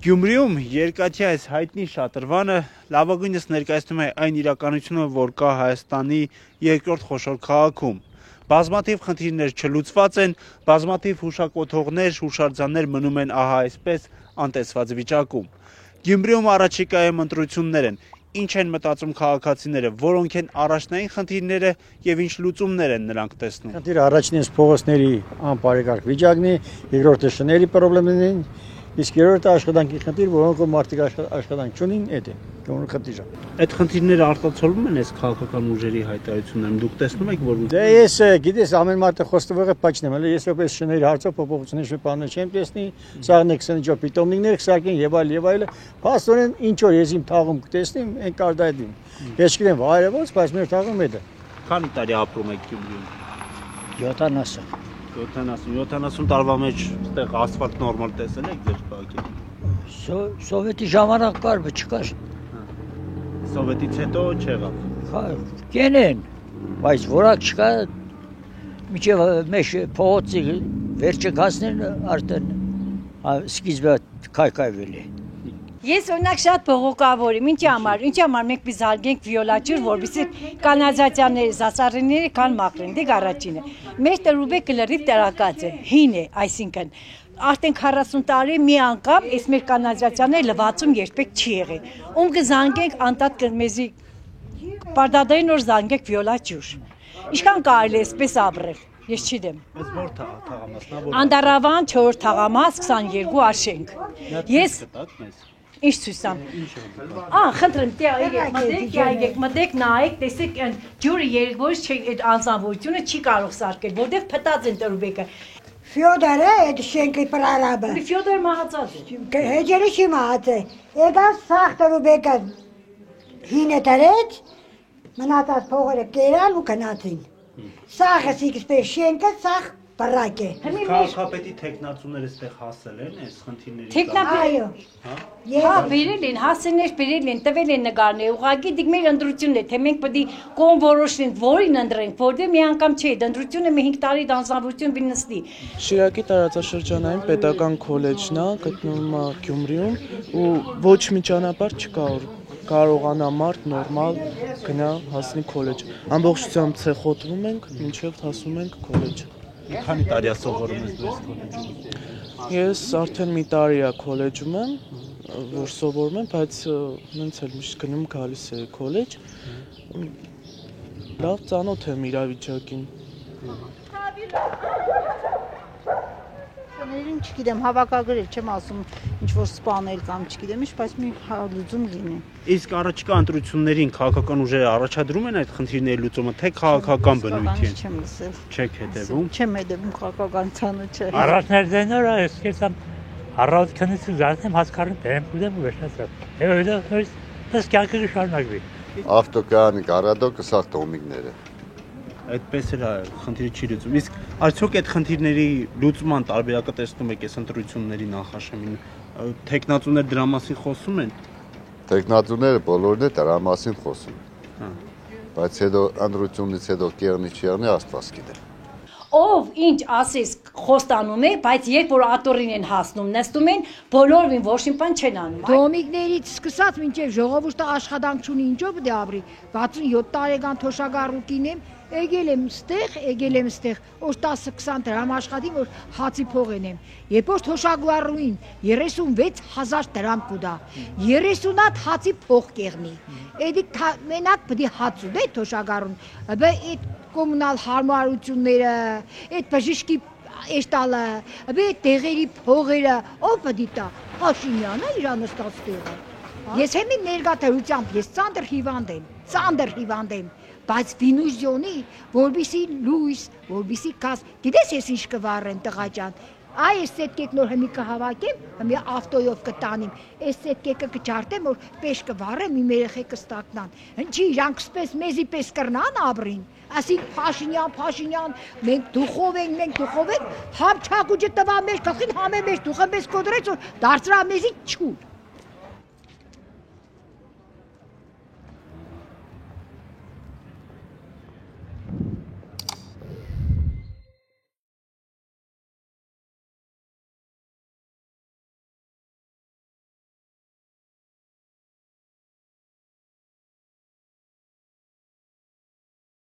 Գյումրիում երկաթի այս հայտնի շատրվանը լավագույնս ներկայացնում է այն իրականությունը, որ կա Հայաստանի երկրորդ խոշոր քաղաքում։ Բազմաթիվ խնդիրներ չլուծված են, բազմաթիվ հուշակոթողներ, հուշարձաններ մնում են ահա այսպես անտեսված վիճակում։ Գյումրիում առաջիկայում ընտրություններ են։ Ինչ են մտածում քաղաքացիները, որոնք են առաջնային խնդիրները եւ ինչ լուծումներ են նրանք տեսնում։ Խնդիրը առաջինը փողոցների անբարեկարգ վիճակն է, երկրորդը շների խնդիրներն են, իսկ երրորդը աշխատանքի խնդիր, որոնք մարդիկ աշխատանք չունին, այդ է խնդիրը։ Այդ խնդիրները արտացոլվում են այս քաղաքական ուժերի հայտարարություններում։ Դուք տեսնում եք, որ Դե ես գիտես ամեն մարդը խոստովղը պաչնեմ, հələ ես որպես շների հարցով փոփոխություններ բանը չեմ տեսնի, սաղն 25 պիտոմնիկներ կսարքեն եւ այլ, փաստորեն ինչ որ ես իմ թաղում կտեսնեմ, այն կարդայդին։ Ես չգիտեմ վայրը ո՞նց, բայց մեր թաղում է դա։ Քանի տարի ապրում եք Գյումրիում։ 70 տարվա մեջ այդտեղ ասֆալտ նորմալ տեսել եք ձեր քաղաքի։ Սովետի ժամանակ կար, բայց չկար։ Սովետից հետո չեղավ։ Կենեն, բայց որակ չկա, միջև մեզ փողոցի վերջը գազներն արդեն սկիզբը քայքայվել է։ Ես օրինակ շատ բողոքավոր եմ, ինչի համար մենք biz հարգենք վիոլաճյուր, որովհետեւ կանալիզացիաների զասարիները կան մաքրենք առաջինը։ Մեր տրուբեկը լրիվ տեղակած է, հին է, այսինքն արդեն 40 տարի մի անգամ այս մեր կանալիզացիաները լվացում երբեք չի եղել։ Ում կզանգենք անտատ կրմեզի պարտադային որ զանգենք վիոլաճյուր։ Ինչքան կարելի է այսպես ապրել։ Ես չգիտեմ։ Բայց որ թաղամասն, Անդարավան 4 թաղամաս 22 արշենք։ Ես Ինչ ցույցամ։ Խնդրեմ, մտեք նայեք, տեսեք ջուրը երգորից չի այդ անձնավորությունը չի կարող սարքել, որտեղ փտած են տրուբեկը։ Ֆյոդորը այդ շենքի պրարաբը։ Ֆյոդոր մահացած է։ Հեջերի չի մահացել։ Եկավ սաղ տրուբեկը հինը դրեց, մնացած փողերը կերան ու գնացին։ Սաղը իսպես շենքը սաղ Պրակ է։ Քաղաքապետի տեխնացուները այստեղ հասել են այս խնդիրների։ Տեխնապետը։ Հա, բերել են, հասցեներ բերել են, տվել են նկարներ, ուղղակի դիք մեր ընտրությունն է, թե մենք պետք է կողմ որոշենք, որին ընտրենք, որտեղ մի անգամ չէ, ընտրությունը մի 5 տարի դանձնավորություն բինստի։ Շիրակի տարածաշրջանային պետական քոլեջն է, գտնվում է Գյումրիում ու ոչ մի ճանապարհ չկա, որ կարողանա մարդ նորմալ գնա հասնի քոլեջ։ Ամբողջությամբ ցեխոտվում ենք, մինչև հասնում ենք քոլեջ։ Քանի տարի է սովորում ես դու քոլեջում։ Ես արդեն մի տարի է քոլեջում եմ, որ սովորում եմ, բայց նենց էլ միշտ գնում գալիս է քոլեջ։ Լավ ծանոթ եմ իրավիճակին։ Չգիտեմ, հավաքագրել չեմ ասում ինչ որ սպանել կամ չգիտեմ ինչ, բայց մի լուծում լինի։ Իսկ առաջիկա ընտրություններին քաղաքական ուժերը առաջադրում են այդ խնդիրների լուծումը, թե քաղաքական բնույթի են։ Չեմ լսել։ Չեք հետևում։ Չեմ հետևում քաղաքականությանը, չէ։ Առաջնորդները այսքան առավոտքանից զարթեմ հասկանում եմ ուզեմ վերջացավ։ Եվ դա կյանքը շարունակվի։ Ավտոկայանի կարադոկը սա տոմիկները։ Այդպես էլ խնդիրը չի լուծում։ Իսկ արդյոք այդ խնդիրների լուծման տարբերակը տեսնում եք այս ընտրությունների նախաշեմին։ Տեխնացուներ դրա մասին խոսում են։ Տեխնացուները բոլորն է դրա մասին խոսում։ Բայց հետո ընտրությունից հետո կերնի չի եղնի Աստված գիտե։ Ով ինչ ասես խոստանում է, բայց երբ որ աթոռին են հասնում, նստում են, բոլորին ոչ մի բան չեն անում։ Դոմիկներից սկսած մինչև ժողովուրդը աշխատանք չունի, ինչով պետք է ապրի։ 67 տարեկան թոշակառուկին եմ, եկել եմ ստեղ, որ 10-20 դրամ աշխատի, որ հացի փող ենեմ։ Երբ որ թոշակառուին 36,000 դրամ կուտա, 30 հատ հացի փող կեղնի։ Էդի մենակ պետք է հաց ուտե թոշակառուն։ Բայց այդ կոմունալ հարմարությունները, այդ բժշկի էշտալը, այդ տեղերի փողերը, ով պետք է տա։ Փաշինյանը իր նստած տեղը։ Ես հենց ներգաթարությամբ ես ծանր հիվանդ եմ, բայց վինուժյոնի, որբիսի լույս, որբիսի գազ, գիտես ես ինչ կվառեն տղա ջան։ Այս սետկեք նոր հիմի կհավաքեմ, հիմի ավտոյով կտանիմ, այս սետկեկը կջարտեմ, որ պես կվառեմ, իմ երեխեքը ստակնան։ Ինչի իրանք սպես մեզի պես կրնան ապրին, ասիկ Փաշինյան, մենք դուխով ենք, համ չակուջը տվա մեր գլխին, համ է մեր դուխը մեզ կոդրեց, որ դարձրա մեզի չուր։